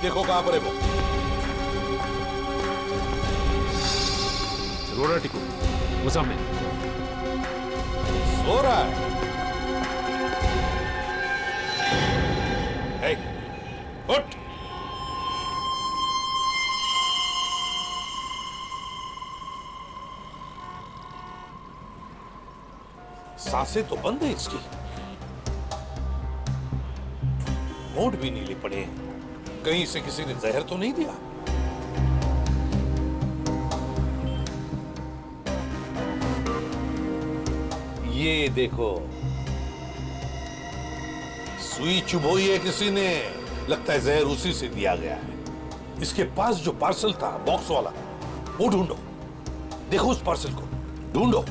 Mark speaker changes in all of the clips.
Speaker 1: देखो कहां पर है वो।
Speaker 2: रोना टिकू, वो सामने
Speaker 1: सो रहा है। हे, उठ। सांसें तो बंद है इसकी, होंठ भी नीले पड़े हैं। कहीं इसे किसी ने जहर तो नहीं दिया? ये देखो, सुई चुभोई है किसी ने, लगता है जहर उसी से दिया गया है। इसके पास जो पार्सल था बॉक्स वाला, वो ढूंढो। देखो उस पार्सल को ढूंढो।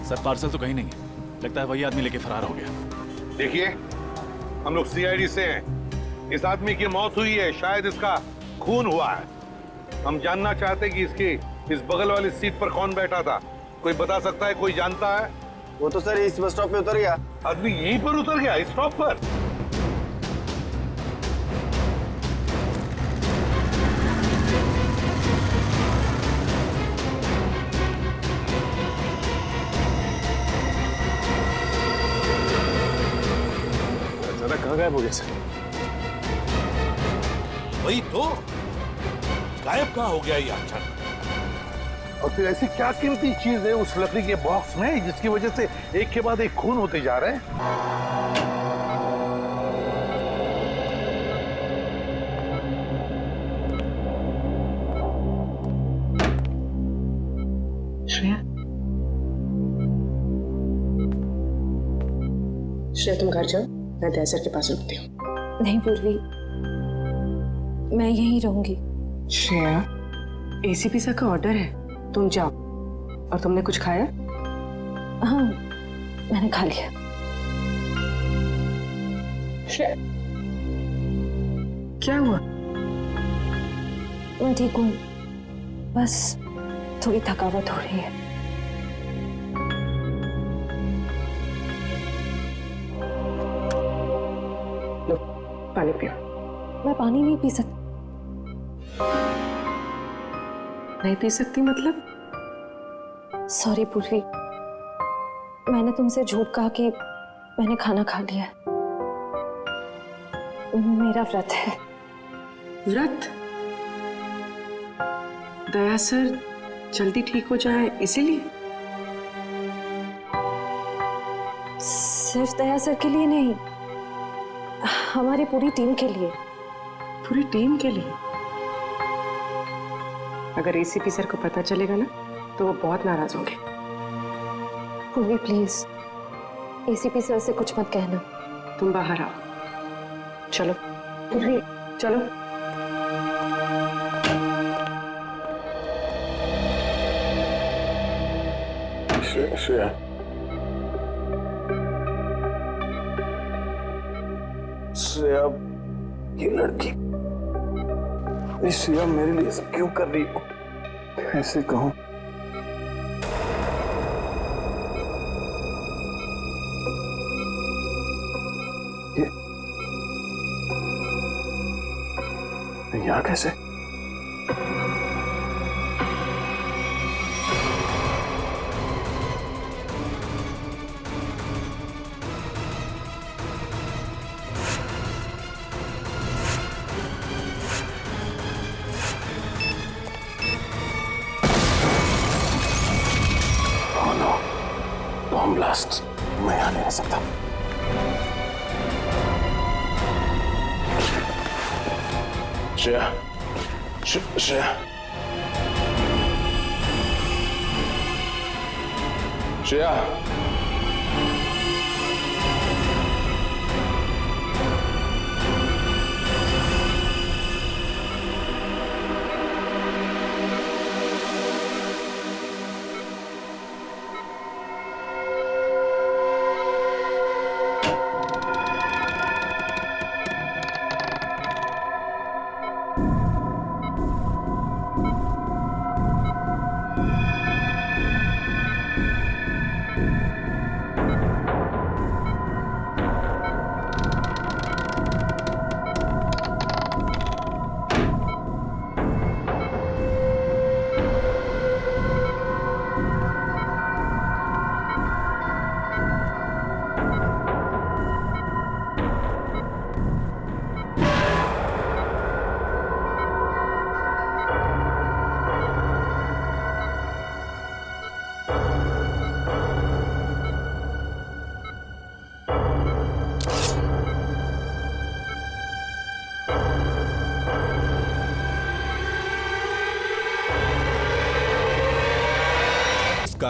Speaker 2: सर पार्सल तो कहीं नहीं है, लगता है वही आदमी लेके फरार हो गया।
Speaker 3: देखिए, हम लोग सीआईडी से हैं। इस आदमी की मौत हुई है, शायद इसका खून हुआ है। हम जानना चाहते हैं कि इसकी इस बगल वाली सीट पर कौन बैठा था। कोई बता सकता है? कोई जानता है?
Speaker 4: वो तो सर इस बस स्टॉप पे उतर गया।
Speaker 3: आदमी यहीं पर उतर गया, इस स्टॉप पर?
Speaker 2: अचानक कहाँ गायब हो गया सर?
Speaker 1: वही तो, गायब कहां हो गया ये अचानक?
Speaker 3: और फिर ऐसी क्या कीमती चीज है उस लकड़ी के बॉक्स में जिसकी वजह से एक के बाद एक खून होते जा रहे हैं?
Speaker 5: श्रेया, श्रेया तुम घर जाओ, मैं दया सर के पास रुकती हूँ।
Speaker 6: नहीं पूर्वी, मैं यहीं रहूंगी।
Speaker 5: श्रेया, एसीपी सर का ऑर्डर है, तुम जाओ। और तुमने कुछ खाया?
Speaker 6: हाँ, मैंने खा लिया।
Speaker 5: श्रेया, क्या हुआ?
Speaker 6: मैं ठीक हूँ, बस थोड़ी थकावट हो रही है।
Speaker 5: लो, पानी पियो।
Speaker 6: मैं पानी नहीं पी सकती।
Speaker 5: नहीं पी सकती मतलब?
Speaker 6: सॉरी पूर्वी, मैंने तुमसे झूठ कहा कि मैंने खाना खा लिया। मेरा व्रत है।
Speaker 5: व्रत? दया सर जल्दी ठीक हो जाए इसीलिए?
Speaker 6: सिर्फ दया सर के लिए नहीं, हमारी पूरी टीम के लिए।
Speaker 5: पूरी टीम के लिए? अगर एसीपी सर को पता चलेगा ना तो वो बहुत नाराज होंगे।
Speaker 6: पूर्वी प्लीज, एसीपी सर से कुछ मत कहना।
Speaker 5: तुम बाहर आओ। चलो पूर्वी, चलो।
Speaker 3: श्रेया, श्रेया, ये लड़की श्रेया मेरे लिए सब क्यों कर रही हो? ऐसे कहूं? ये यहाँ कैसे? बॉम्ब ब्लास्ट, मैं यहाँ नहीं रह सकता। श्रेया, श्रेया, श्रेया,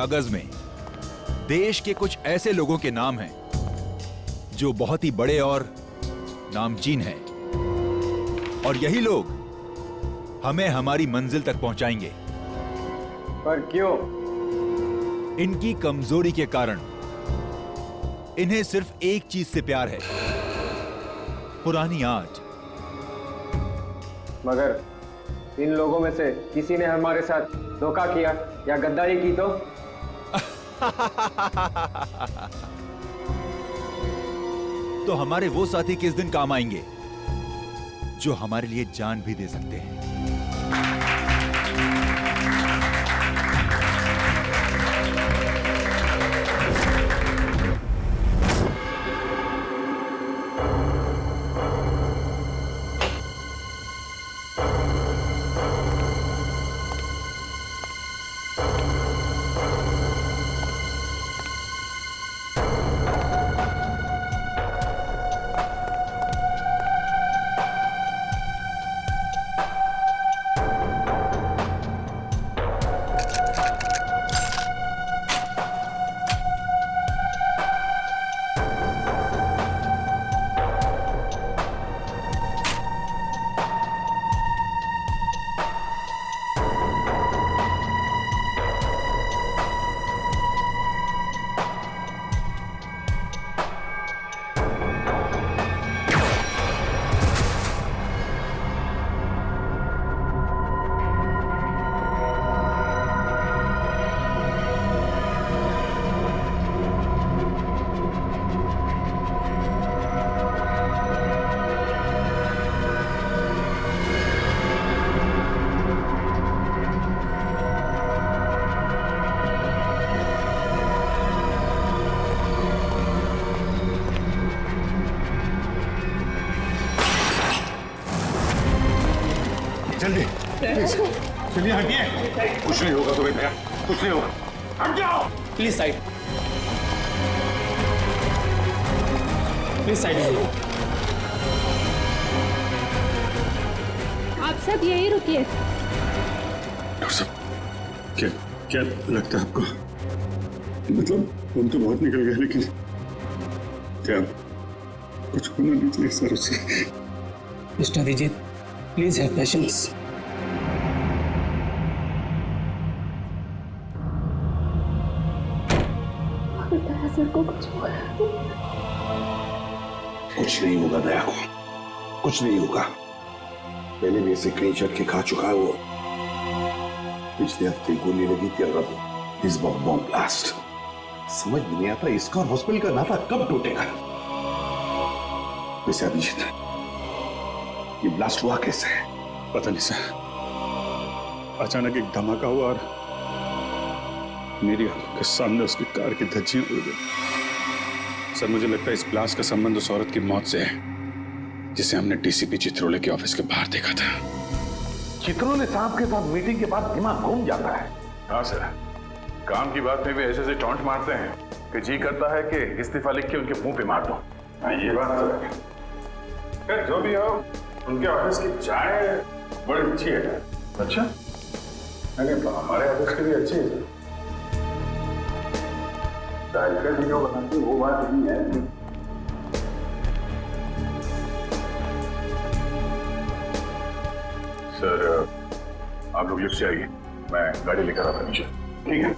Speaker 7: कागज में देश के कुछ ऐसे लोगों के नाम हैं जो बहुत ही बड़े और नामचीन हैं, और यही लोग हमें हमारी मंजिल तक पहुंचाएंगे।
Speaker 4: पर क्यों?
Speaker 7: इनकी कमजोरी के कारण इन्हें सिर्फ एक चीज से प्यार है, पुरानी आर्ट।
Speaker 4: मगर इन लोगों में से किसी ने हमारे साथ धोखा किया या गद्दारी की
Speaker 7: तो हमारे वो साथी किस दिन काम आएंगे जो हमारे लिए जान भी दे सकते हैं।
Speaker 3: जल्दी चलिए, हटिए। कुछ नहीं होगा तुम्हें भैया, कुछ नहीं होगा। हट जाओ
Speaker 8: प्लीज साइड, प्लीज साइड।
Speaker 9: आप सब यही रुकिए।
Speaker 3: डॉक्टर साहब, क्या लगता है आपको? मतलब हम तो बहुत निकल गए, लेकिन क्या कुछ होना नहीं चाहिए सर उसे?
Speaker 8: Mister Vijay, please have patience.
Speaker 9: Sir को
Speaker 1: कुछ नहीं होगा दया को, कुछ नहीं होगा। पहले भी ऐसे कई झटके खा चुका है वो। पिछले हफ्ते गोली लगी थी और अब इस बार बॉम्ब ब्लास्ट। समझ में नहीं आता इसका और हॉस्पिटल का नाता कब टूटेगा। वैसे अभिजीत, ये ब्लास्ट हुआ कैसे है?
Speaker 3: पता नहीं सर, अचानक एक धमाका हुआ और मेरी आंखों के सामने उसकी कार की धज्जियां उड़ गई। सर मुझे लगता है इस ब्लास्ट का संबंध उस औरत की मौत से है जिसे हमने डीसीपी चित्रोले के ऑफिस के बाहर देखा था।
Speaker 1: चित्रोले साहब के साथ मीटिंग के बाद दिमाग घूम जाता है।
Speaker 10: हाँ सर, काम की बात में भी ऐसे टॉन्ट मारते हैं कि जी करता है कि इस्तीफा लिख के उनके मुंह पे मार दो। हाँ ये बात तो है। जो भी हो, उनके ऑफिस की चाय बड़ी अच्छी है। अच्छा? नहीं, हमारे ऑफिस की भी अच्छी है। चाय का भी जो बनाती वो बात नहीं है। सर आप लोग लिफ्ट से आइए, मैं गाड़ी लेकर आता नीचे। ठीक है?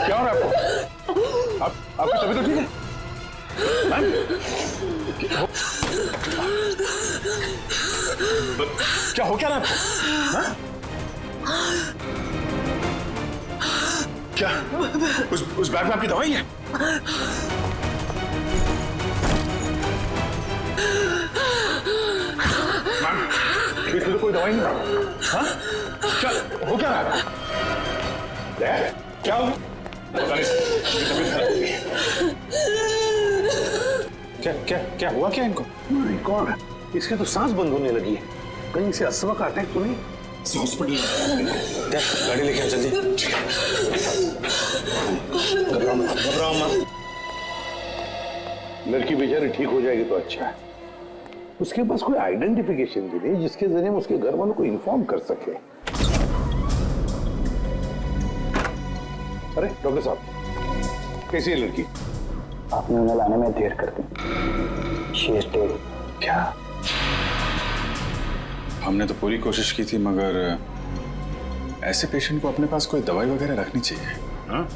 Speaker 10: क्या हो रहा है आपको? आपकी तबीयत तो ठीक है? क्या हो क्या रहा है आपको? क्या उस बैग में आपकी दवाई है? मैम, इसमें तो कोई दवाई नहीं है। हाँ? क्या हो क्या रहा है? क्या हो? क्या क्या क्या हुआ क्या इनको? नहीं, कौन है?
Speaker 3: इसकी तो सांस बंद होने लगी है। कहीं से अस्थमा का अटैक तो नहीं?
Speaker 1: हॉस्पिटल
Speaker 8: गाड़ी लेके आओ जल्दी।
Speaker 1: घबराओ मत।
Speaker 3: लड़की बेचारी ठीक हो जाएगी तो अच्छा है। उसके पास कोई आइडेंटिफिकेशन भी नहीं जिसके जरिए हम उसके घर वालों को इन्फॉर्म कर सके। अरे डॉक्टर साहब, कैसी है लड़की?
Speaker 4: आपने उन्हें लाने में देर कर दी। She is dead.
Speaker 3: क्या?
Speaker 10: हमने तो पूरी कोशिश की थी, मगर ऐसे पेशेंट को अपने पास कोई दवाई वगैरह रखनी चाहिए। हाँ,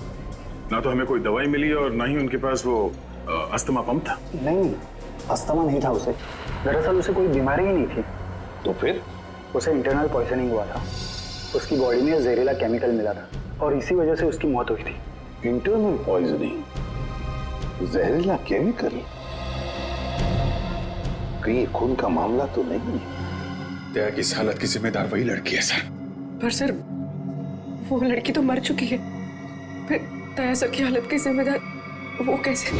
Speaker 10: ना तो हमें कोई दवाई मिली और ना ही उनके पास वो अस्थमा पंप था।
Speaker 4: नहीं, अस्थमा नहीं था उसे। दरअसल उसे कोई बीमारी ही नहीं थी।
Speaker 3: तो फिर?
Speaker 4: उसे इंटरनल पॉइजनिंग हुआ था। उसकी बॉडी में जहरीला केमिकल मिला था और इसी वजह से उसकी मौत हुई थी।
Speaker 3: इंटरनल पॉइजनिंग, जहरीला केमिकल? कहीं खून का मामला तो नहीं?
Speaker 10: दया की इस हालत की जिम्मेदार वही लड़की है सर।
Speaker 5: पर सर, वो लड़की तो मर चुकी है, फिर दया सर की हालत की जिम्मेदार वो कैसे?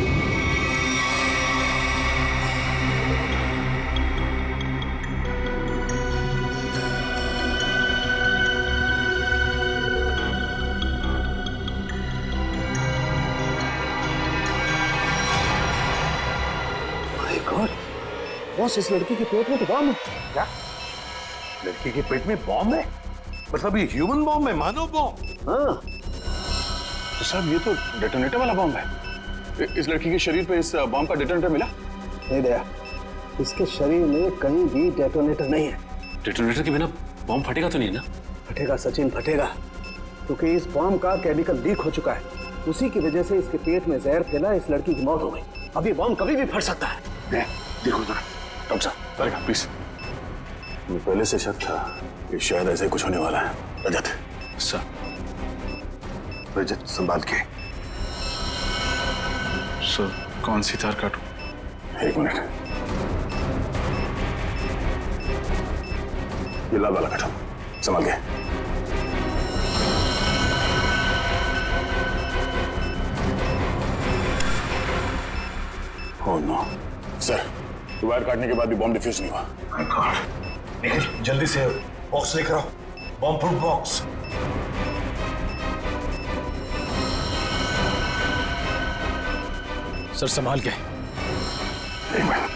Speaker 3: माय गॉड, बॉस इस लड़की के पेट में तो बॉम्ब है। क्या? लड़की के पेट में बॉम्ब है? मतलब ये ह्यूमन बॉम्ब है, मानव बॉम्ब? हाँ।
Speaker 10: तो साहब ये तो डेटोनेटर वाला बॉम्ब है। इस लड़की के शरीर पे इस बॉम्ब का डेटोनेटर मिला?
Speaker 4: नहीं दया, इसके शरीर में कहीं भी डेटोनेटर नहीं है।
Speaker 2: डेटोनेटर के बिना बॉम्ब फटेगा तो नहीं ना?
Speaker 4: फटेगा सचिन, फटेगा, क्योंकि इस बॉम्ब का केमिकल लीक हो चुका है। उसी की वजह से इसके पेट में जहर फैला, इस लड़की की मौत हो गई। अब ये बॉम्ब कभी भी फट सकता है।
Speaker 10: देखो जरा डॉक्टर साहब, अरे प्लीज। मुझे पहले से शक था कि शायद ऐसे कुछ होने वाला है। रजत सर, रजत संभाल के। सर कौन सी तार काटूं? एक मिनट, ये लाल वाला काटो, संभाल के। ओह नो सर, वायर काटने के बाद भी बॉम्ब डिफ्यूज नहीं हुआ।
Speaker 1: माय गॉड, निखिल जल्दी से बॉक्स लेकर आओ, बॉम्ब प्रूफ बॉक्स।
Speaker 2: सर संभाल के।
Speaker 10: एक मिनट,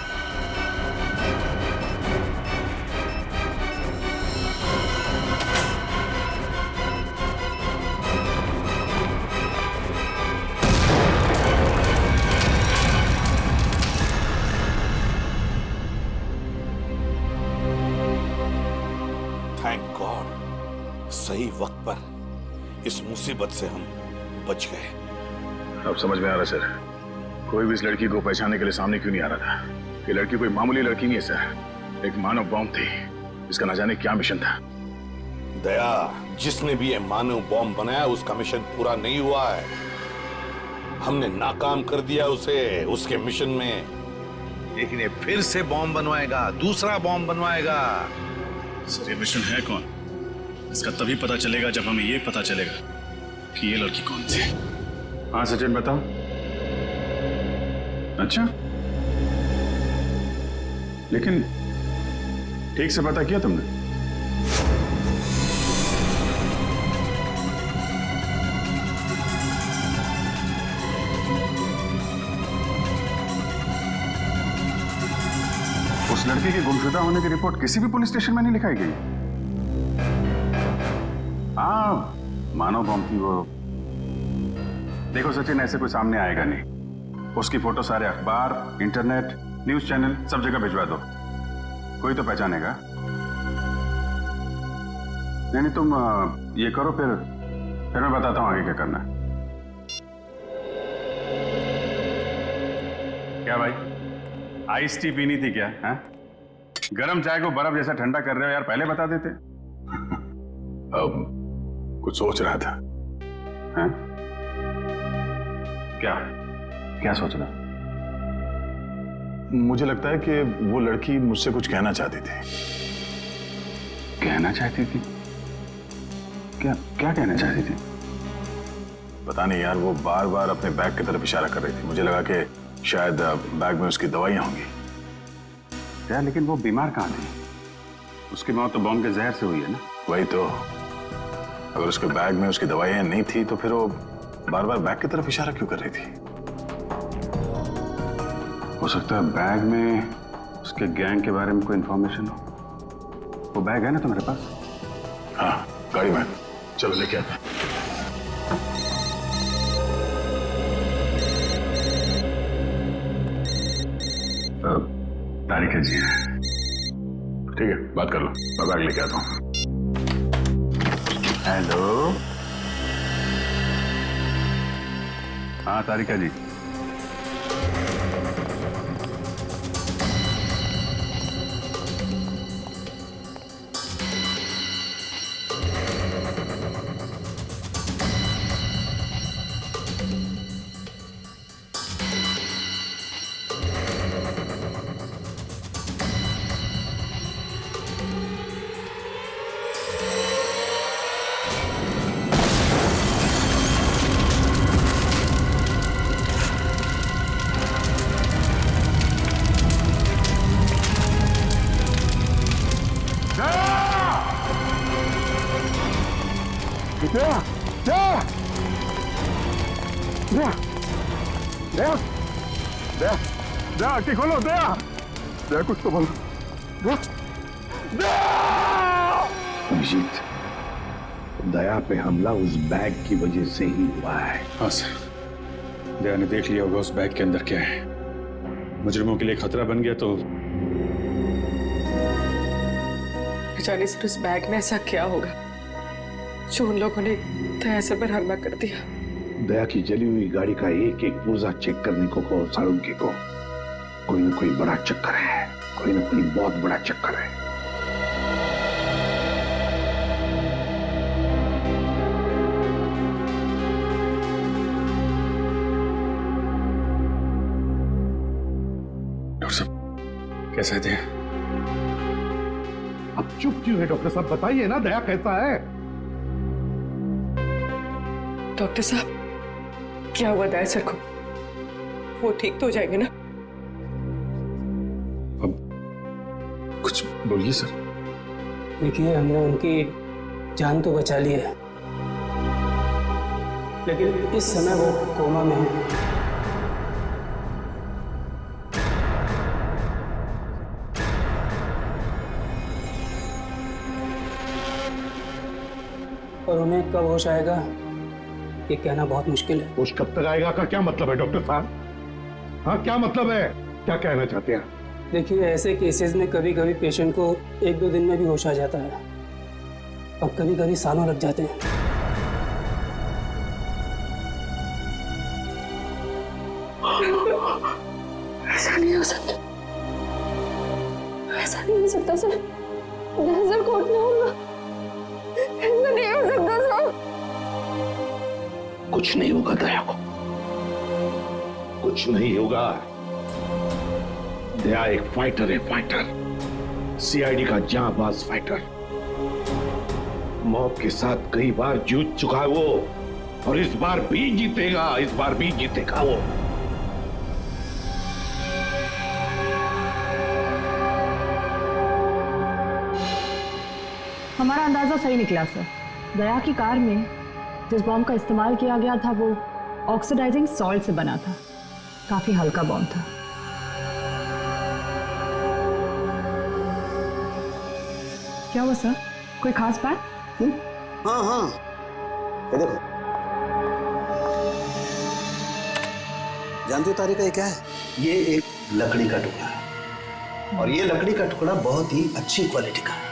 Speaker 1: थैंक गॉड, सही वक्त पर इस मुसीबत से हम बच गए।
Speaker 10: अब समझ में आ रहा सर, कोई भी इस लड़की को पहचानने के लिए सामने क्यों नहीं आ रहा था। ये लड़की कोई मामूली लड़की नहीं है सर, एक मानव बॉम्ब थी। इसका न जाने क्या मिशन था।
Speaker 1: दया, जिसने भी ये मानव बॉम्ब बनाया उसका मिशन पूरा नहीं हुआ है। हमने नाकाम कर दिया उसे उसके मिशन में, लेकिन ये फिर से बॉम्ब बनवाएगा, दूसरा बॉम्ब बनवाएगा।
Speaker 2: सर ये मिशन है कौन? इसका तभी पता चलेगा जब हमें ये पता चलेगा कि ये लड़की कौन थी।
Speaker 10: हाँ सचिन बताओ। अच्छा, लेकिन ठीक से पता किया तुमने? उस लड़के के गुमशुदा होने की रिपोर्ट किसी भी पुलिस स्टेशन में नहीं लिखाई गई। हाँ, मानव बॉम्ब थी वो। देखो सचिन, ऐसे कोई सामने आएगा नहीं। उसकी फोटो सारे अखबार, इंटरनेट, न्यूज चैनल सब जगह भिजवा दो, कोई तो पहचानेगा। नहीं तुम ये करो, फिर मैं बताता हूँ आगे क्या करना है। क्या भाई, आइस टी पीनी थी क्या? हाँ, गरम चाय को बर्फ जैसा ठंडा कर रहे हो यार, पहले बता देते। अब कुछ सोच रहा था। हाँ? क्या सोच रहा? मुझे लगता है कि वो लड़की मुझसे कुछ कहना चाहती थी। कहना चाहती थी? क्या कहना चाहती थी? पता नहीं यार, वो बार बार अपने बैग की तरफ इशारा कर रही थी। मुझे लगा कि शायद बैग में उसकी दवाइयां होंगी। दया, लेकिन वो बीमार कहाँ थी? उसकी मौत तो बॉम्ब के जहर से हुई है ना?
Speaker 11: वही तो। अगर उसके बैग में उसकी दवाइयां नहीं थी तो फिर वो बार बार बैग की तरफ इशारा क्यों कर रही थी?
Speaker 10: हो सकता है बैग में उसके गैंग के बारे में कोई इंफॉर्मेशन हो। वो बैग है ना तुम्हारे पास?
Speaker 11: हाँ, गाड़ी में। चलो लेके आते हैं।
Speaker 10: तारिका जी है।
Speaker 11: ठीक है, बात कर लो, मैं बैग लेके आता हूँ।
Speaker 10: हेलो। हाँ तारिका जी।
Speaker 11: आंखें खोलो, दया, दया कुछ तो बोलो।
Speaker 1: अभिजीत, दया पे हमला उस बैग की वजह से ही हुआ है।
Speaker 10: हाँ सर, दया ने देख लिया होगा उस बैग के अंदर क्या है। मुजरिमों के लिए खतरा बन गया तो
Speaker 5: जाने सर उस बैग में ऐसा क्या होगा जो उन लोगों ने दया सर पर हमला कर दिया।
Speaker 1: दया की जली हुई गाड़ी का एक एक पुर्जा चेक करने को साळुंखे को कोई ना कोई बड़ा चक्कर है, कोई ना कोई बहुत बड़ा चक्कर है।
Speaker 10: डॉक्टर साहब कैसे थे?
Speaker 1: अब चुप क्यों है डॉक्टर साहब? बताइए ना, दया कैसा है?
Speaker 5: डॉक्टर साहब क्या हुआ दया सर को? वो ठीक तो हो जाएंगे ना?
Speaker 10: अब कुछ बोलिए सर।
Speaker 8: देखिए, हमने उनकी जान तो बचा ली है, लेकिन इस समय वो कोमा में है। और उन्हें कब होश आएगा ये कहना बहुत मुश्किल है।
Speaker 1: होश कब तक आएगा का क्या मतलब है डॉक्टर साहब? हाँ, क्या मतलब है? क्या कहना चाहते हैं?
Speaker 8: देखिए, ऐसे केसेस में कभी कभी पेशेंट को 1-2 दिन में भी होश आ जाता है और कभी कभी सालों लग जाते हैं।
Speaker 9: ऐसा नहीं हो सकता, ऐसा नहीं हो सकता सर। नजर को उठना होगा, ऐसा नहीं हो सकता सर।
Speaker 1: कुछ नहीं होगा दया को, कुछ नहीं होगा। दया एक फाइटर है, फाइटर, सीआईडी का जांबाज फाइटर। मौत के साथ कई बार जूझ चुका है वो, और इस बार भी जीतेगा, इस बार भी जीतेगा वो।
Speaker 12: हमारा अंदाजा सही निकला सर। दया की कार में जिस बॉम्ब का इस्तेमाल किया गया था वो ऑक्सीडाइजिंग सॉल्ट से बना था। काफी हल्का बॉम्ब था। क्या हुआ सर? कोई खास बात?
Speaker 4: हाँ हाँ, ये देखो। जानते हो तारिका ये क्या है? ये एक लकड़ी का टुकड़ा है, और ये लकड़ी का टुकड़ा बहुत ही अच्छी क्वालिटी का है।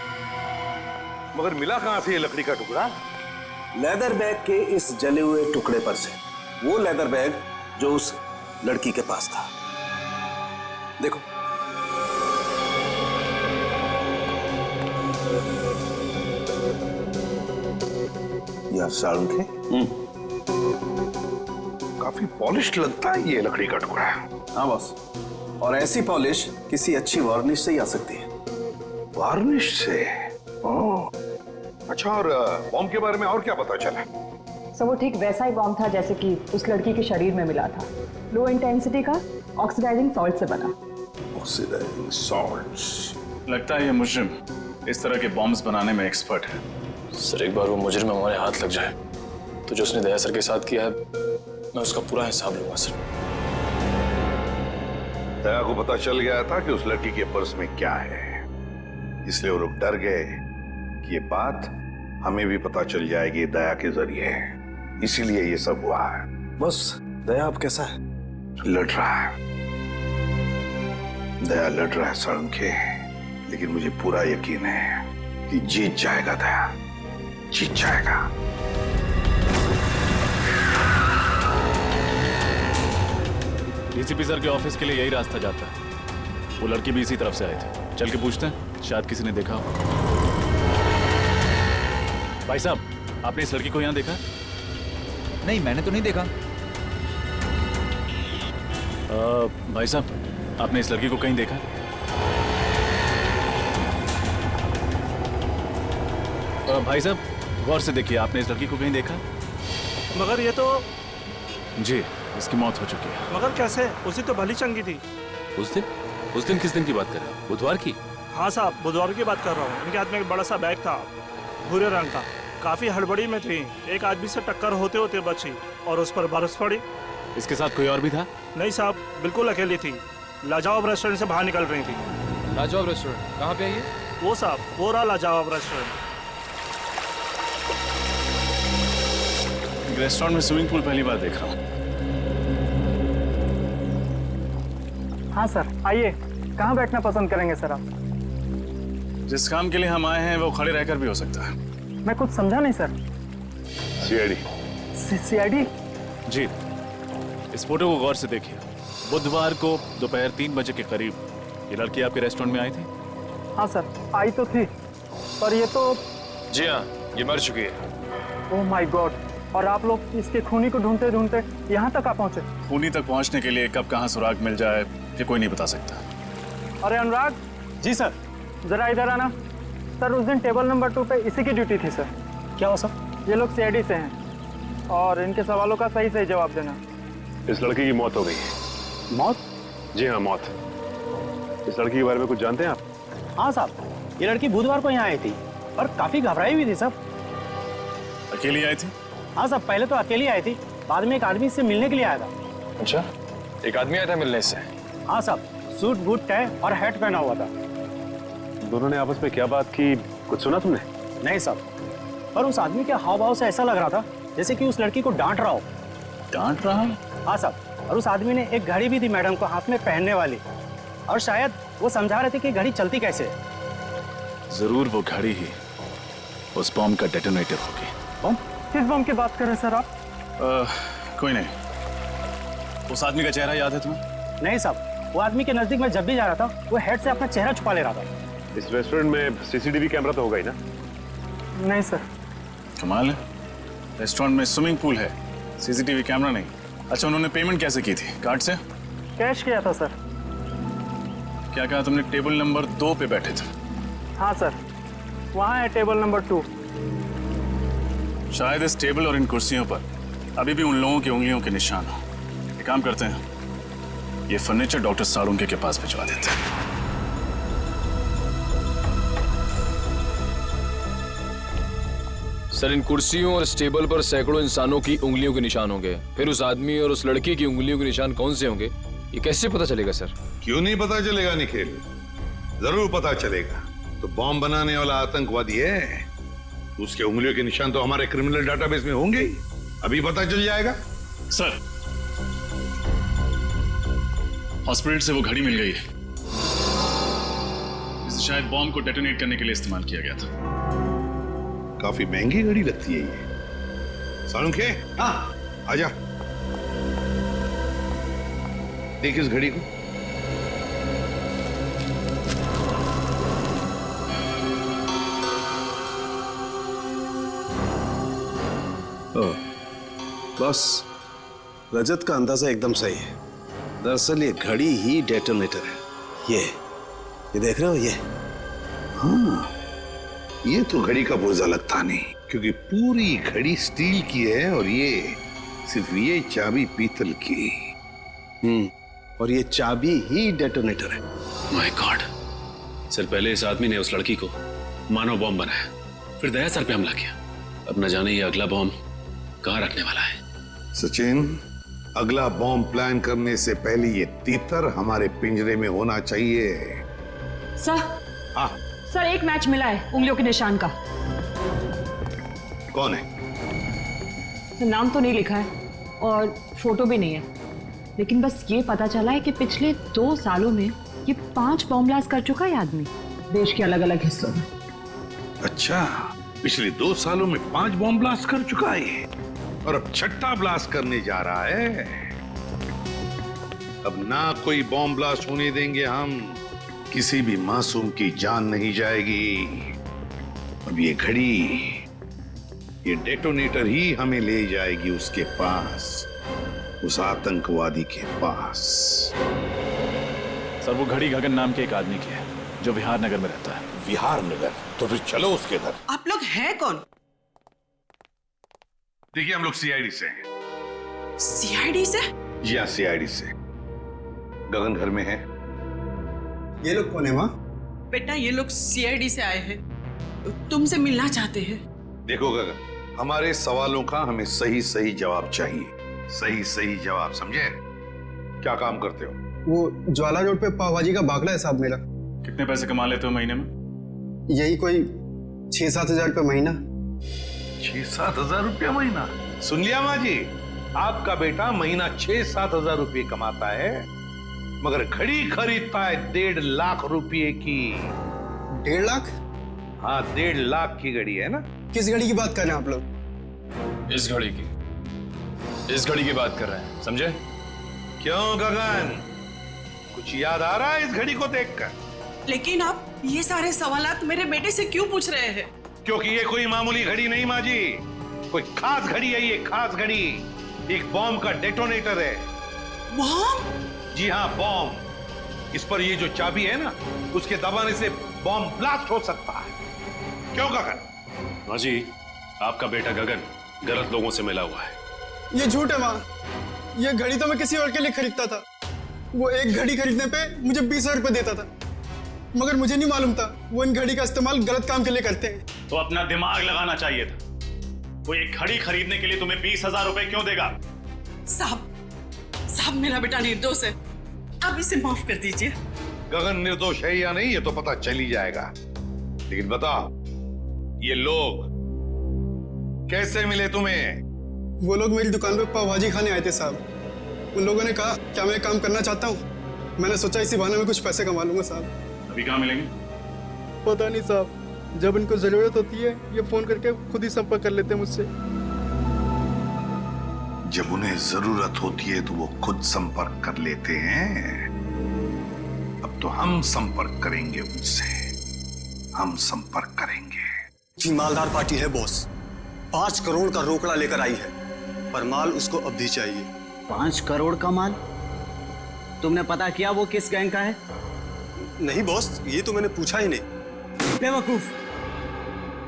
Speaker 3: मगर मिला कहां से ये लकड़ी का टुकड़ा?
Speaker 4: लेदर बैग के इस जले हुए टुकड़े पर से। वो लेदर बैग जो उस लड़की के पास था। देखो,
Speaker 1: या साळुंखे, काफी पॉलिश लगता है ये लकड़ी का टुकड़ा।
Speaker 4: हाँ बॉस, और ऐसी पॉलिश किसी अच्छी वार्निश से ही आ सकती है।
Speaker 1: वार्निश से? ओह,
Speaker 3: अच्छा, और बॉम्ब के बारे में और क्या पता चला?
Speaker 12: सर वो ठीक वैसा ही बॉम्ब था जैसे कि उस लड़की के शरीर में मिला था। लो इंटेंसिटी का ऑक्सीडाइजिंग सॉल्ट से बना।
Speaker 1: Oxidising salts.
Speaker 2: लगता है ये मुजरिम इस तरह के बॉम्ब्स बनाने में एक्सपर्ट है।
Speaker 13: सर एक बार वो मुजरिम हमारे हाथ लग जाए तो जो उसने दया सर के साथ किया है मैं उसका पूरा हिसाब लूंगा सर।
Speaker 3: दया को पता चल गया था कि उस लड़की के पर्स में क्या है, इसलिए वो लोग डर गए कि ये बात हमें भी पता चल जाएगी दया के जरिए, इसीलिए ये सब हुआ है।
Speaker 4: बस दया अब कैसा है?
Speaker 3: लड़ रहा है, दया लड़ रहा है साळुंखे, लेकिन मुझे पूरा यकीन है कि जीत जाएगा दया, जीत जाएगा।
Speaker 2: डीसीपी सर के ऑफिस के लिए यही रास्ता जाता है। वो लड़की भी इसी तरफ से आई थी। चल के पूछते हैं, शायद किसी ने देखा हो। भाई साहब, आपने इस लड़की को यहाँ देखा?
Speaker 7: नहीं, मैंने तो नहीं देखा।
Speaker 2: भाई साहब, आपने इस लड़की को कहीं देखा? भाई साहब, गौर से देखिए, आपने इस लड़की को कहीं देखा?
Speaker 14: मगर ये तो
Speaker 2: जी, इसकी मौत हो चुकी है।
Speaker 14: मगर कैसे? उसी तो भली चंगी थी।
Speaker 13: उस दिन किस दिन की बात कर रहे हो? बुधवार की?
Speaker 14: हाँ साहब, बुधवार की बात कर रहा हूँ। इनके हाथ में एक बड़ा सा बैग था, भूरे रंग का। काफी हड़बड़ी में थी, एक आदमी से टक्कर होते होते बची और उस पर बरस पड़ी।
Speaker 2: इसके साथ कोई और भी था?
Speaker 14: नहीं साहब, बिल्कुल अकेली थी। लाजवाब रेस्टोरेंट से बाहर निकल रही थी।
Speaker 13: लाजवाब रेस्टोरेंट कहाँ पे है ये?
Speaker 14: वो साहब, वो रहा लाजवाब रेस्टोरेंट।
Speaker 2: रेस्टोरेंट में स्विमिंग पूल पहली बार देख रहा हूँ।
Speaker 14: हाँ सर, आइए। कहाँ बैठना पसंद करेंगे सर आप?
Speaker 2: जिस काम के लिए हम आए हैं वो खड़े रहकर भी हो सकता है।
Speaker 14: मैं कुछ समझा नहीं सर।
Speaker 3: सीआईडी।
Speaker 14: सीआईडी?
Speaker 2: जी, इस फोटो को गौर से देखिए। बुधवार को दोपहर 3 बजे के करीब ये लड़की आपके रेस्टोरेंट में आई थी?
Speaker 14: हाँ सर, आई तो थी, पर ये तो...
Speaker 13: जी हाँ, ये मर चुकी है।
Speaker 14: Oh my God! और आप लोग इसके खूनी को ढूंढते ढूंढते यहाँ तक आ पहुँचे?
Speaker 2: खूनी तक पहुँचने के लिए कब कहाँ सुराग मिल जाए ये कोई नहीं बता सकता।
Speaker 14: अरे अनुराग।
Speaker 8: जी सर।
Speaker 14: जरा इधर आना। सर, उस दिन टेबल नंबर 2 पे इसी की ड्यूटी थी सर।
Speaker 8: क्या हो सर?
Speaker 14: ये लोग सीआईडी से हैं और इनके सवालों का सही सही जवाब देना।
Speaker 10: इस लड़की की मौत हो गई है।
Speaker 8: मौत?
Speaker 10: जी हाँ, मौत। इस लड़की के बारे में कुछ जानते हैं आप?
Speaker 8: हाँ साहब, ये लड़की बुधवार को यहाँ आई थी और काफी घबराई हुई थी सब।
Speaker 2: अकेली आई थी?
Speaker 8: हाँ साहब, पहले तो अकेली आई थी, बाद में एक आदमी इससे मिलने के लिए आया था।
Speaker 13: अच्छा, एक आदमी आया था मिलने से?
Speaker 8: हाँ साहब, सूट बूट टाई और हैट पहना हुआ था।
Speaker 10: दोनों ने आपस में क्या बात की, कुछ सुना तुमने?
Speaker 8: नहीं साहब, पर उस आदमी के हाव भाव से ऐसा लग रहा था जैसे कि उस लड़की को डांट रहा हो।
Speaker 2: डांट रहा?
Speaker 8: हाँ साहब, और उस आदमी ने एक घड़ी भी दी मैडम को हाथ में पहनने वाली, और शायद वो समझा रहे थे कि घड़ी चलती कैसे है।
Speaker 2: जरूर वो घड़ी ही उस बॉम्ब का डेटोनेटर होगी।
Speaker 8: बम?
Speaker 14: किस बम की बात कर रहे हैं सर आप?
Speaker 2: कोई नहीं। उस आदमी का चेहरा याद है तुम्हें?
Speaker 8: नहीं साहब, वो आदमी के नजदीक में जब भी जा रहा था वो हेड से अपना चेहरा छुपा ले रहा था।
Speaker 10: इस रेस्टोरेंट में सीसीटीवी कैमरा तो होगा ही ना?
Speaker 14: नहीं सर।
Speaker 2: कमाल है, रेस्टोरेंट में स्विमिंग पूल है, सीसीटीवी कैमरा नहीं। अच्छा, उन्होंने पेमेंट कैसे की थी? कार्ड से?
Speaker 14: कैश किया था सर।
Speaker 2: क्या कहा तुमने? टेबल नंबर 2 पे बैठे थे?
Speaker 14: हाँ सर, वहाँ है टेबल नंबर 2।
Speaker 2: शायद इस टेबल और इन कुर्सियों पर अभी भी उन लोगों की उंगलियों के निशान हो। एक काम करते हैं, ये फर्नीचर डॉक्टर साळुंखे के पास भिजवा देते हैं।
Speaker 13: सर, इन कुर्सियों और इस टेबल पर सैकड़ों इंसानों की उंगलियों के निशान होंगे, फिर उस आदमी और उस लड़की की उंगलियों के निशान कौन से होंगे ये कैसे पता चलेगा सर?
Speaker 3: क्यों नहीं पता चलेगा निखिल, जरूर पता चलेगा। तो बॉम्ब बनाने वाला आतंकवादी है, उसके उंगलियों के निशान तो हमारे क्रिमिनल डाटाबेस में होंगे ही, अभी पता चल जाएगा।
Speaker 2: सर, हॉस्पिटल से वो घड़ी मिल गई है, इसे शायद बॉम्ब को डेटोनेट करने के लिए इस्तेमाल किया गया था।
Speaker 3: काफी महंगी घड़ी लगती है ये। साळुंखे, हाँ आजा, देख इस घड़ी को।
Speaker 4: बस रजत का अंदाजा एकदम सही है। दरअसल ये घड़ी ही डेटोनेटर है। ये देख रहे हो ये?
Speaker 3: हाँ, ये तो घड़ी का पुर्जा लगता नहीं, क्योंकि पूरी घड़ी स्टील की है और ये सिर्फ ये चाबी पीतल की।
Speaker 4: और ये चाबी ही डेटोनेटर है।
Speaker 15: माय गॉड, सर पहले इस आदमी ने उस लड़की को मानव बॉम्ब बनाया, फिर दया सर पे हमला किया। अब न जाने ये अगला बॉम्ब कहाँ रखने वाला है।
Speaker 3: सचिन, अगला बॉम्ब प्लान करने से पहले ये तीतर हमारे पिंजरे में होना चाहिए।
Speaker 12: सर,
Speaker 3: हाँ
Speaker 12: सर एक मैच मिला है उंगलियों के निशान का।
Speaker 3: कौन है?
Speaker 12: तो नाम तो नहीं लिखा है और फोटो भी नहीं है, लेकिन बस ये पता चला है कि पिछले 2 सालों में ये 5 बॉम्ब ब्लास्ट कर चुका है आदमी, देश के अलग अलग हिस्सों में।
Speaker 3: अच्छा, पिछले 2 सालों में 5 बॉम्ब ब्लास्ट कर चुका है ये, और अब 6ठा ब्लास्ट करने जा रहा है। अब ना कोई बॉम्ब ब्लास्ट होने देंगे हम, किसी भी मासूम की जान नहीं जाएगी। अब ये घड़ी, ये डेटोनेटर ही हमें ले जाएगी उसके पास, उस आतंकवादी के पास।
Speaker 2: सर वो घड़ी गगन नाम के एक आदमी की है जो विहार नगर में रहता है।
Speaker 3: विहार नगर? तो फिर चलो उसके घर।
Speaker 16: आप लोग हैं कौन?
Speaker 3: देखिए, हम लोग सीआईडी से हैं।
Speaker 16: सीआईडी से?
Speaker 3: जी हाँ, सीआईडी से। गगन घर में है।
Speaker 4: ये लोग कौन है माँ?
Speaker 16: बेटा ये लोग सीआईडी से आए हैं, तुमसे मिलना चाहते हैं।
Speaker 3: देखो गगन, हमारे सवालों का हमें सही सही जवाब चाहिए, सही सही जवाब, समझे? क्या काम करते हो?
Speaker 17: वो ज्वाला रोड पे पाव भाजी का बागड़ा है साहब मेरा।
Speaker 2: कितने पैसे कमा लेते हो महीने में?
Speaker 17: यही कोई 6-7 हजार रुपये महीना।
Speaker 3: 6-7 हजार रुपया महीना? सुन लिया माँ जी, आपका बेटा महीना 6-7 हजार रुपये कमाता है, मगर घड़ी खरीदता है 1.5 लाख रुपये की।
Speaker 17: 1.5 लाख?
Speaker 3: हाँ, 1.5 लाख की घड़ी है ना।
Speaker 17: किस घड़ी की बात कर रहे हैं आप लोग?
Speaker 13: इस घड़ी की, इस घड़ी की बात कर रहे हैं, समझे?
Speaker 3: क्यों गगन, कुछ याद आ रहा है इस घड़ी को देखकर?
Speaker 16: लेकिन आप ये सारे सवालात मेरे बेटे से क्यों पूछ रहे हैं?
Speaker 3: क्योंकि ये कोई मामूली घड़ी नहीं माँ जी, कोई खास घड़ी है ये, खास घड़ी। एक बॉम्ब का डेटोनेटर है।
Speaker 16: बॉम्ब?
Speaker 3: जी हाँ, बॉम्ब। इस पर ये जो चाबी है ना, उसके दबाने से बॉम्ब ब्लास्ट हो सकता है। क्यों गगन?
Speaker 15: माँ जी, आपका बेटा गगन गलत लोगों से मिला हुआ है।
Speaker 17: ये झूठ है माँ, ये घड़ी तो मैं किसी और के लिए खरीदता था। वो एक घड़ी खरीदने पे मुझे 20,000 रुपये देता था, मगर मुझे नहीं मालूम था वो इन घड़ी का इस्तेमाल गलत काम के लिए करते हैं।
Speaker 2: तो अपना दिमाग लगाना चाहिए था। कोई एक घड़ी खरीदने के लिए तुम्हें 20,000 रुपए क्यों देगा?
Speaker 16: साहब मेरा बेटा निर्दोष है, आप इसे माफ कर दीजिए।
Speaker 3: गगन निर्दोष है या नहीं ये तो पता चल ही जाएगा, लेकिन बताओ ये लोग कैसे मिले तुम्हें?
Speaker 17: वो लोग मेरी दुकान पे पाव भाजी खाने आए थे साहब। उन लोगों ने कहा क्या मैं काम करना चाहता हूँ। मैंने सोचा इसी बहाने में कुछ पैसे कमा लूंगा साहब।
Speaker 2: अभी कहाँ मिलेंगे?
Speaker 17: पता नहीं साहब, जब इनको जरूरत होती है ये फोन करके खुद ही संपर्क कर लेते हैं मुझसे।
Speaker 3: जब उन्हें जरूरत होती है तो वो खुद संपर्क कर लेते हैं। अब तो हम संपर्क करेंगे उनसे, हम संपर्क करेंगे।
Speaker 18: जी मालदार पार्टी है बॉस, 5 करोड़ का रोकड़ा लेकर आई है, पर माल उसको अब भी चाहिए।
Speaker 8: 5 करोड़ का माल? तुमने पता किया वो किस गैंग का है?
Speaker 18: नहीं बॉस, ये तो मैंने पूछा ही नहीं।
Speaker 8: बेवकूफ,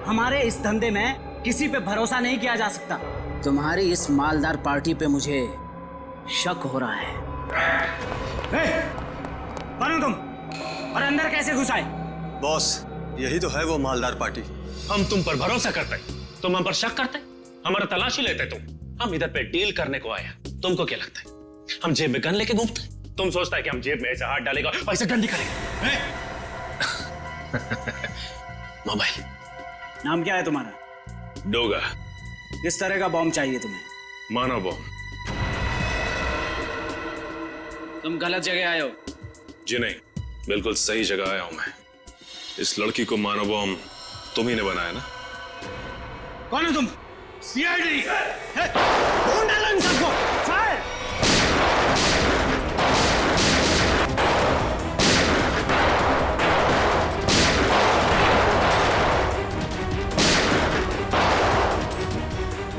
Speaker 8: हमारे इस धंधे में किसी पे भरोसा नहीं किया जा सकता। तुम्हारी इस मालदार पार्टी पे मुझे शक हो रहा है। कौन हो तुम और अंदर कैसे घुस आए?
Speaker 18: बॉस, यही तो है वो मालदार पार्टी।
Speaker 15: हम तुम पर भरोसा करते, तुम हम पर शक करते, हमारा तलाशी लेते तुम। हम इधर पे डील करने को आया, तुमको क्या लगता है हम जेब में गन लेके घूमते? तुम सोचता है कि हम जेब में ऐसे हाथ डालेगा और ऐसे डंडी करेंगे? मोबाइल।
Speaker 8: नाम क्या है तुम्हारा?
Speaker 15: डोगा।
Speaker 8: किस तरह का बॉम्ब चाहिए तुम्हें?
Speaker 15: मानव बॉम्ब।
Speaker 8: तुम गलत जगह आए हो।
Speaker 15: जी नहीं, बिल्कुल सही जगह आया हूं मैं। इस लड़की को मानव बॉम्ब तुम ही ने बनाया ना?
Speaker 8: कौन हो तुम?
Speaker 3: सीआईडी।
Speaker 8: ढूंढ डालो इन सबको। फायर!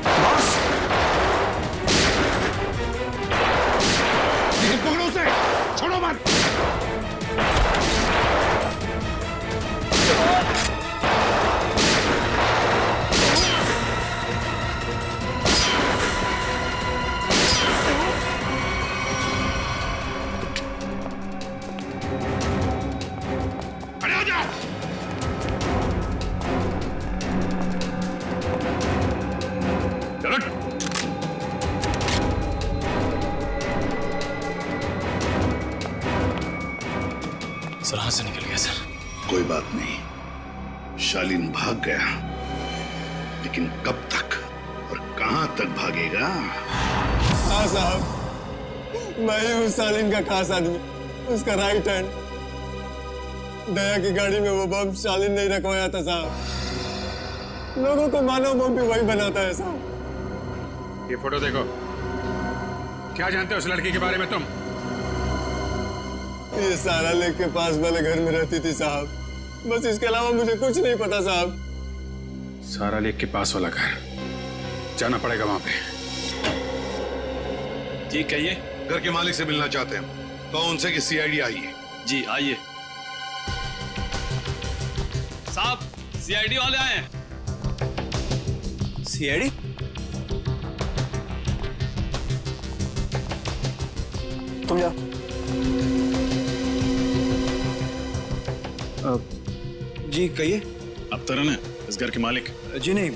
Speaker 3: बॉस, लेकिन पकड़ो उसे, छोड़ो मत।
Speaker 1: शालीन भाग गया, लेकिन कब तक और कहां तक भागेगा?
Speaker 17: हाँ साहब, मैं ही हूँ शालीन का खास आदमी, उसका राइट हैंड। दया की गाड़ी में वो बम शालीन नहीं रखवाया था साहब। लोगों को मानव बम भी वही बनाता है साहब।
Speaker 10: ये फोटो देखो। क्या जानते हो उस लड़की के बारे में तुम?
Speaker 17: ये सारा लेक के पास वाले घर में रहती थी साहब, बस इसके अलावा मुझे कुछ नहीं पता साहब।
Speaker 10: सारा लेक के पास वाला घर, जाना पड़ेगा वहां पे।
Speaker 3: ठीक कहिए। घर के मालिक से मिलना चाहते हैं, तो उनसे कि सीआईडी आई है।
Speaker 2: जी आइए।
Speaker 19: साहब, सीआईडी वाले आए हैं।
Speaker 17: सीआईडी? तुम जाओ। जी कहिए।
Speaker 2: अब तरन है इस घर के मालिक?
Speaker 17: जी नहीं,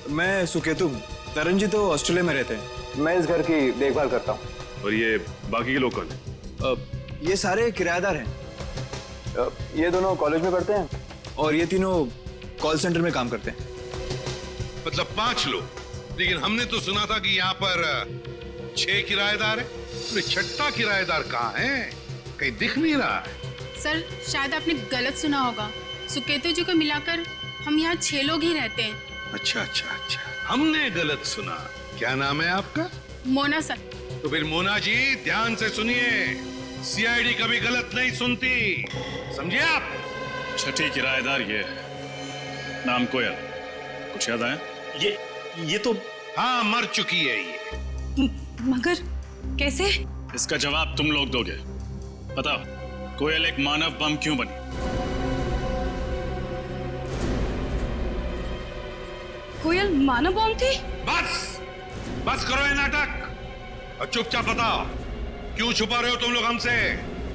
Speaker 17: मैं सुकेतु हूँ। तरन जी तो ऑस्ट्रेलिया में रहते हैं, मैं इस घर की देखभाल करता हूँ।
Speaker 10: और ये बाकी के लोग कौन हैं?
Speaker 17: ये सारे किराएदार हैं। ये दोनों कॉलेज में पढ़ते हैं और ये तीनों कॉल सेंटर में काम करते हैं।
Speaker 3: मतलब 5 लोग, लेकिन हमने तो सुना था कि यहाँ पर 6 किराएदार हैं। तो छठा किराएदार कहाँ है? कहीं दिख नहीं रहा है।
Speaker 20: सर, शायद आपने गलत सुना होगा। सुकेतु जी को मिलाकर हम यहाँ 6 लोग ही रहते हैं।
Speaker 3: अच्छा, हमने गलत सुना। क्या नाम है आपका?
Speaker 20: मोना सर।
Speaker 3: तो फिर मोना जी ध्यान से सुनिए, सीआईडी कभी गलत नहीं सुनती, समझे आप?
Speaker 2: छठी किराएदार ये है, नाम कोयल। कुछ याद आया?
Speaker 3: ये तो हाँ, मर चुकी है ये।
Speaker 20: मगर कैसे?
Speaker 2: इसका जवाब तुम लोग दोगे। बताओ, कोयल एक मानव बम क्यों बनी?
Speaker 20: कोयल मानव बम थी?
Speaker 3: बस करो ये नाटक और चुपचाप बताओ, क्यों छुपा रहे हो तुम लोग हमसे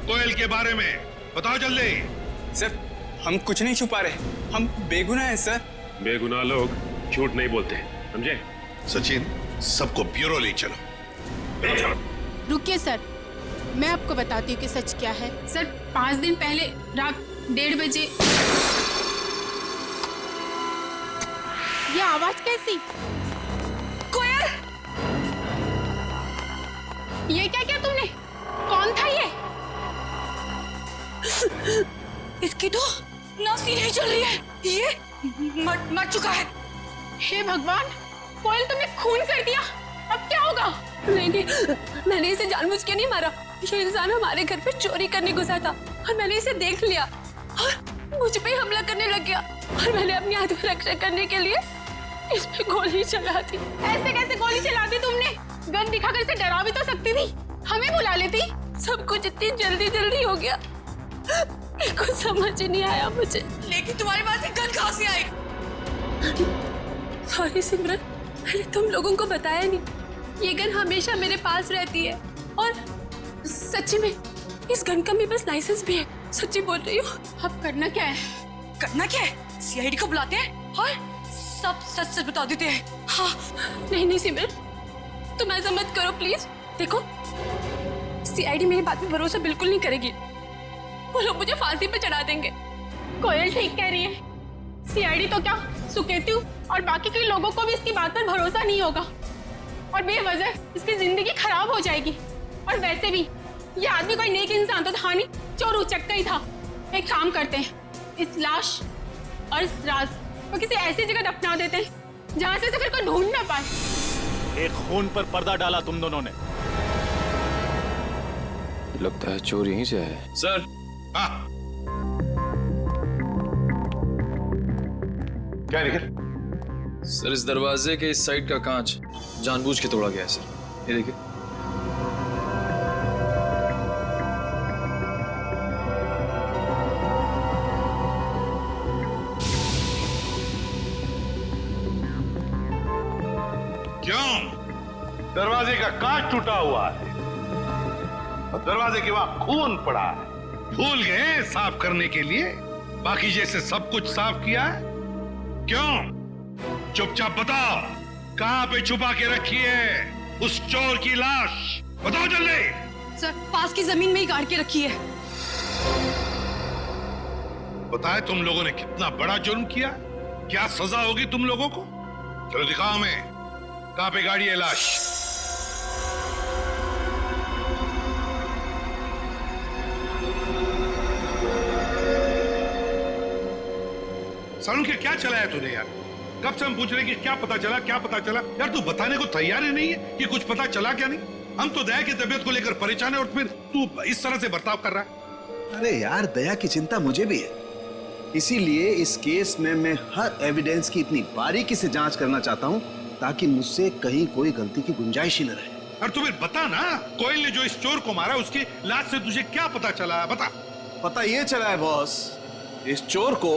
Speaker 3: कोयल के बारे में? बताओ जल्दी।
Speaker 17: सर, हम कुछ नहीं छुपा रहे, हम बेगुनाह हैं सर।
Speaker 10: बेगुनाह लोग झूठ नहीं बोलते, समझे?
Speaker 3: सचिन, सबको ब्यूरो ले चलो।
Speaker 20: रुकिए सर, मैं आपको बताती हूँ कि सच क्या है। सर, 5 दिन पहले रात 1:30 बजे ये आवाज कैसी? कोयल! ये क्या किया तुमने? कौन था ये? इसकी तो नासी नहीं चल रही है, ये मर चुका है। हे भगवान, कोयल तुमने खून कर दिया, अब क्या होगा?
Speaker 9: नहीं, मैंने इसे जानबूझ के नहीं मारा। ये इंसान हमारे घर पे चोरी करने घुसा था और मैंने इसे देख लिया और मुझ पे हमला करने लग गया और मैंने अपनी आत्मरक्षा करने के लिए इस पे गोली चला दी।
Speaker 20: ऐसे कैसे गोली चला दी तुमने? गन दिखाकर इसे डरा भी तो सकती थी, हमें बुला लेती।
Speaker 9: सब कुछ इतनी जल्दी हो गया, कुछ समझ ही नहीं आया मुझे।
Speaker 20: लेकिन तुम्हारे पास गन कहाँ से आई?
Speaker 9: सॉरी सिमरन, मैंने तुम लोगों को बताया नहीं। ये गन हमेशा मेरे पास रहती है और सच्ची में इस गन का मेरे पास लाइसेंस भी है, सच्ची बोल रही हूँ।
Speaker 20: अब करना क्या है? सीआईडी को बुलाते हैं और सब सच बता देते हैं।
Speaker 9: हाँ, नहीं सिमरन, तुम ऐसा मत करो प्लीज। देखो, सीआईडी मेरी बात में भरोसा बिल्कुल नहीं करेगी, वो लोग मुझे फांसी पे चढ़ा देंगे।
Speaker 20: कोयल ठीक कह रही है, सीआईडी तो क्या, सुकेतु और बाकी के लोगों को भी इसकी बात पर भरोसा नहीं होगा और बेवजह इसकी जिंदगी खराब हो जाएगी। और वैसे भी ये आदमी कोई नेक इंसान तो था नहीं, चोर उचक्का ही था। एक काम करते हैं, इस लाश और इस राज को किसी ऐसी जगह दफना देते हैं जहां से फिर कोई ढूंढ ना पाए।
Speaker 14: एक खून पर पर्दा डाला तुम दोनों ने।
Speaker 13: लगता है चोर यहीं से है।
Speaker 19: सर।
Speaker 3: हाँ। क्या निकल?
Speaker 13: सर, इस दरवाजे के इस साइड का कांच जानबूझ के तोड़ा गया है सर, ये देखिए।
Speaker 3: क्यों? दरवाजे का कांच टूटा हुआ है और दरवाजे के वहां खून पड़ा है। भूल गए साफ करने के लिए? बाकी जैसे सब कुछ साफ किया है? क्यों? चुपचाप बताओ, कहां पे छुपा के रखी है उस चोर की लाश? बताओ जल्दी।
Speaker 20: सर, पास की जमीन में ही गाड़ के रखी है।
Speaker 3: बताए तुम लोगों ने कितना बड़ा जुर्म किया, क्या सजा होगी तुम लोगों को? चलो दिखाओ हमें, कहां पे गाड़ी है लाश? सालू क्या क्या चलाया तूने यार? कब से हम पूछ रहे हैं कि क्या पता चला, क्या पता चला? यार तू बताने को तैयार ही नहीं है कि कुछ पता चला क्या नहीं। हम तो दया की तबीयत को लेकर परेशान है और फिर तू इस तरह से बर्ताव कर रहा है।
Speaker 4: अरे यार, दया की चिंता मुझे भी है, इसीलिए इस केस में मैं हर एविडेंस की इतनी बारीकी से जांच करना चाहता हूं ताकि मुझसे कहीं कोई गलती की गुंजाइश ही न रहे।
Speaker 3: और तू फिर बता ना, कोयल ने जो इस चोर को मारा उसकी लाश से तुझे क्या पता चला? बता।
Speaker 4: पता ये चला है बॉस, इस चोर को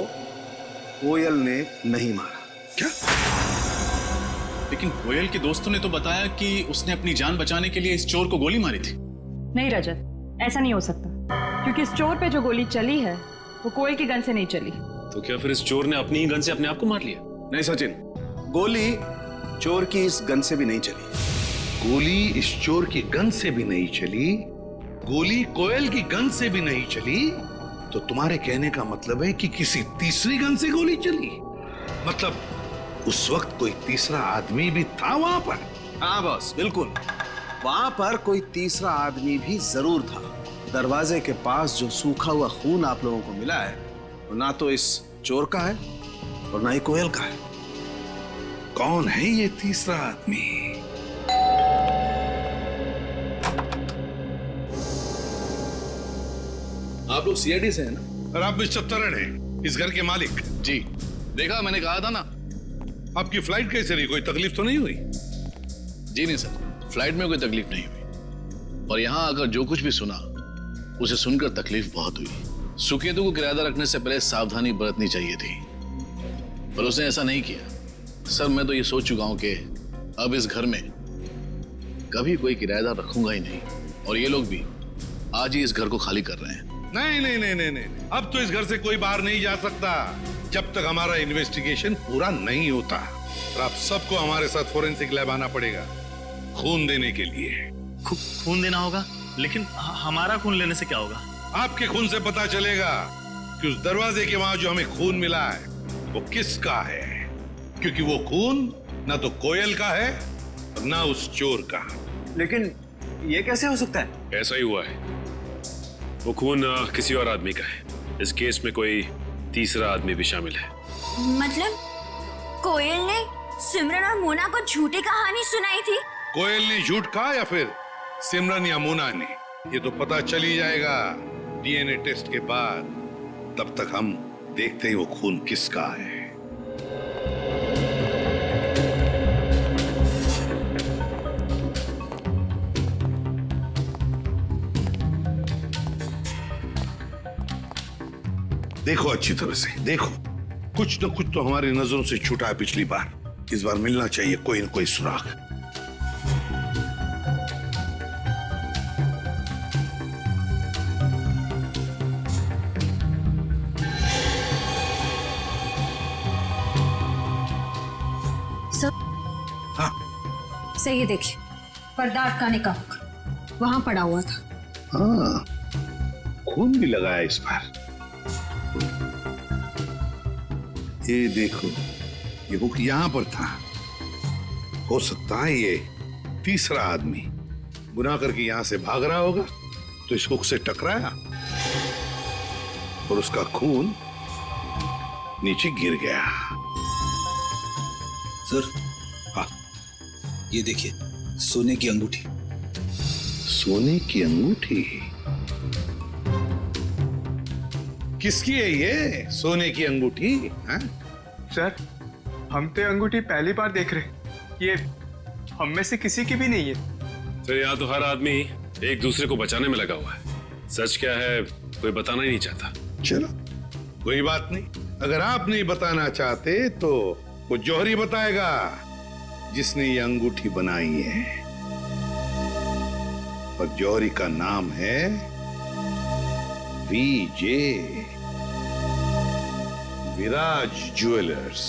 Speaker 4: कोयल ने नहीं मारा।
Speaker 3: क्या?
Speaker 2: लेकिन कोयल के दोस्तों ने तो बताया कि उसने अपनी जान बचाने के लिए इस चोर को गोली मारी थी।
Speaker 12: नहीं रजत, ऐसा नहीं हो सकता, क्योंकि इस चोर पे जो गोली चली है वो कोयल की गन से नहीं चली।
Speaker 15: तो क्या फिर इस चोर ने अपनी ही गन से अपने आप को मार लिया?
Speaker 4: नहीं सचिन, गोली चोर की इस गन से भी नहीं चली।
Speaker 3: गोली इस चोर की गन से भी नहीं चली, गोली कोयल की गन से भी नहीं चली, तो तुम्हारे कहने का मतलब है कि किसी तीसरी गन से गोली चली? मतलब उस वक्त कोई तीसरा आदमी भी था वहां पर?
Speaker 4: हाँ बॉस, बिल्कुल, वहां पर कोई तीसरा आदमी भी जरूर था। दरवाजे के पास जो सूखा हुआ खून आप लोगों को मिला है वो ना तो इस चोर का है और ना ही कोयल का है।
Speaker 3: कौन है ये तीसरा आदमी?
Speaker 2: आप लोग सीआईडी से हैं ना?
Speaker 3: और आप मिस्टर तरन हैं, इस घर के मालिक?
Speaker 2: जी, देखा, मैंने कहा था ना।
Speaker 3: आपकी फ्लाइट कैसे रही? कोई तकलीफ तो नहीं हुई?
Speaker 2: जी नहीं सर, फ्लाइट में कोई तकलीफ नहीं हुई, और यहाँ आकर जो कुछ भी सुना उसे सुनकर तकलीफ बहुत हुई। सुकेतु को किराएदार रखने से पहले सावधानी बरतनी चाहिए थी, पर उसने ऐसा नहीं किया। सर, मैं तो ये सोच चुका हूं कि अब इस घर में कभी कोई किराएदार रखूंगा ही नहीं, और ये लोग भी आज ही इस घर को खाली कर रहे हैं।
Speaker 3: नहीं नहीं नहीं नहीं नहीं, अब तो इस घर से कोई बाहर नहीं जा सकता जब तक हमारा इन्वेस्टिगेशन पूरा नहीं होता। और आप सबको हमारे साथ फोरेंसिक लैब आना पड़ेगा खून देने के लिए।
Speaker 15: खून देना होगा? लेकिन हमारा खून लेने से क्या होगा?
Speaker 3: आपके खून से पता चलेगा कि उस दरवाजे के वहां जो हमें खून मिला है वो किसका है, क्योंकि वो खून ना तो कोयल का है और ना उस चोर का।
Speaker 18: लेकिन ये कैसे हो सकता है?
Speaker 15: ऐसा ही हुआ है, वो खून किसी और आदमी का है। इस केस में कोई तीसरा आदमी भी शामिल है।
Speaker 21: मतलब कोयल ने सिमरन और मोना को झूठी कहानी सुनाई थी?
Speaker 3: कोयल ने झूठ कहा या फिर सिमरन या मोना ने, ये तो पता चल ही जाएगा डीएनए टेस्ट के बाद। तब तक हम देखते हैं वो खून किसका है। देखो अच्छी तरह से देखो, कुछ न कुछ तो हमारी नजरों से छूटा है पिछली बार। इस बार मिलना चाहिए कोई न कोई सुराग।
Speaker 21: हाँ। सही है, देखिए पर्दा अटकाने का वहां पड़ा हुआ था।
Speaker 3: हाँ, खून भी लगाया इस बार। ये देखो, ये हुक यहां पर था। हो सकता है ये तीसरा आदमी गुनाह करके यहां से भाग रहा होगा, तो इस हुक से टकराया और उसका खून नीचे गिर गया।
Speaker 22: सर,
Speaker 3: हाँ,
Speaker 22: ये देखिए, सोने की अंगूठी।
Speaker 3: सोने की अंगूठी? किसकी है ये सोने की अंगूठी? हाँ?
Speaker 22: सर, हम तो अंगूठी पहली बार देख रहे, ये हम में से किसी की भी नहीं है।
Speaker 15: सर, यहाँ तो हर आदमी एक दूसरे को बचाने में लगा हुआ है। सच क्या है कोई बताना ही नहीं चाहता।
Speaker 3: चलो कोई बात नहीं, अगर आप नहीं बताना चाहते तो वो जौहरी बताएगा जिसने ये अंगूठी बनाई है, और जौहरी का नाम है वीजे, विराज ज्वेलर्स।